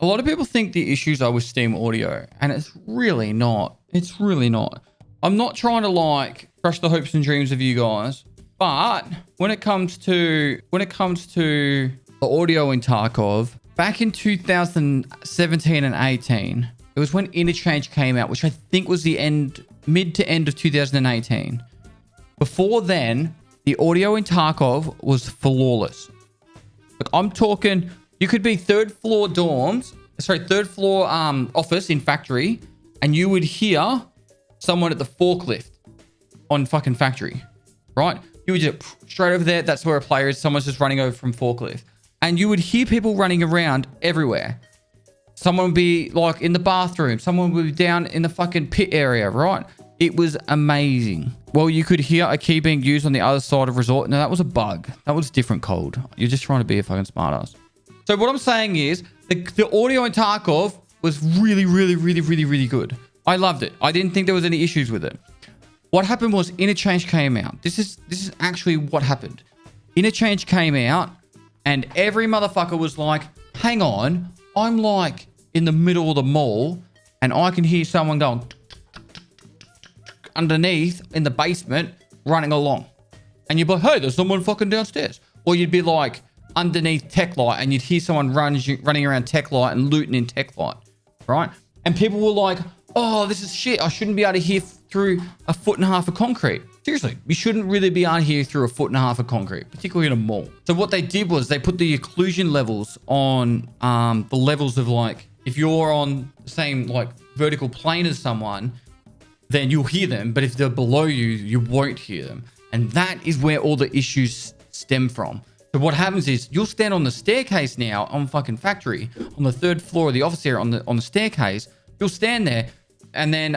A lot of people think the issues are with Steam Audio, and it's really not. It's really not. I'm not trying to like crush the hopes and dreams of you guys, but when it comes to the audio in Tarkov, back in 2017 and 18, it was when Interchange came out, which I think was the mid to end of 2018. Before then, the audio in Tarkov was flawless. Like, I'm talking, you could be third floor office in factory, and you would hear someone at the forklift on fucking factory, right? You would just straight over there. That's where a player is. Someone's just running over from forklift, and you would hear people running around everywhere. Someone would be like in the bathroom. Someone would be down in the fucking pit area, right? It was amazing. Well, you could hear a key being used on the other side of resort. No, that was a bug. That was different code. You're just trying to be a fucking smartass. So what I'm saying is the audio in Tarkov was really, really, really, really, really good. I loved it. I didn't think there was any issues with it. What happened was Interchange came out. This is actually what happened. Interchange came out and every motherfucker was like, hang on, I'm like in the middle of the mall and I can hear someone going underneath in the basement running along. And you'd be like, hey, there's someone fucking downstairs. Or you'd be like underneath Tech Light and you'd hear someone running around Tech Light and looting in Tech Light, right? And people were like, oh, this is shit. I shouldn't be able to hear through 1.5 feet of concrete. Seriously, you shouldn't really be able to hear through 1.5 feet of concrete, particularly in a mall. So what they did was they put the occlusion levels on the levels of like, if you're on the same like vertical plane as someone, then you'll hear them. But if they're below you, you won't hear them. And that is where all the issues stem from. So what happens is you'll stand on the staircase now on fucking factory on the 3rd floor of the office area on the staircase. You'll stand there and then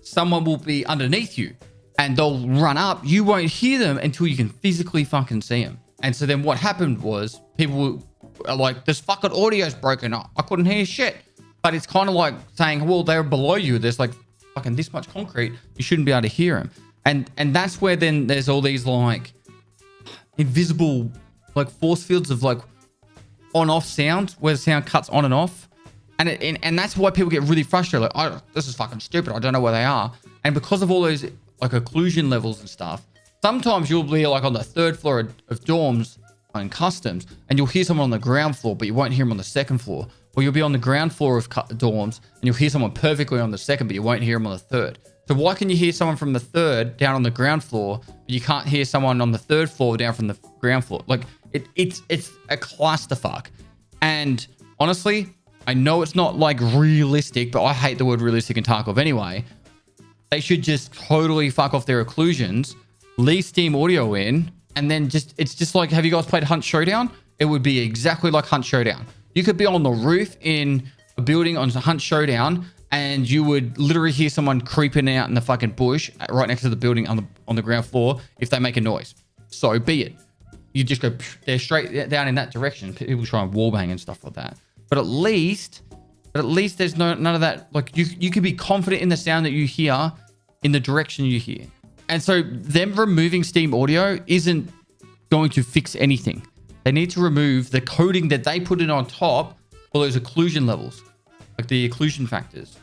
someone will be underneath you and they'll run up. You won't hear them until you can physically fucking see them. And so then what happened was people were like, this fucking audio's broken up. I couldn't hear shit. But it's kind of like saying, well, they're below you. There's like fucking this much concrete. You shouldn't be able to hear them. And that's where then there's all these like invisible like force fields of like on-off sound where the sound cuts on and off. And that's why people get really frustrated. Like, oh, this is fucking stupid. I don't know where they are. And because of all those like occlusion levels and stuff, sometimes you'll be like on the 3rd floor of dorms and customs and you'll hear someone on the ground floor, but you won't hear them on the 2nd floor. Or you'll be on the ground floor of dorms and you'll hear someone perfectly on the 2nd, but you won't hear them on the 3rd. So why can you hear someone from the 3rd down on the ground floor, but you can't hear someone on the 3rd floor down from the ground floor? Like it's a clusterfuck. And honestly, I know it's not like realistic, but I hate the word realistic in Tarkov anyway. They should just totally fuck off their occlusions, leave Steam Audio in, and then it's just like, have you guys played Hunt Showdown? It would be exactly like Hunt Showdown. You could be on the roof in a building on Hunt Showdown and you would literally hear someone creeping out in the fucking bush right next to the building on the ground floor if they make a noise. So be it. You just go, they're straight down in that direction. People try and wallbang and stuff like that. But at least there's none of that. Like you can be confident in the sound that you hear in the direction you hear. And so them removing Steam Audio isn't going to fix anything. They need to remove the coding that they put in on top for those occlusion levels, like the occlusion factors.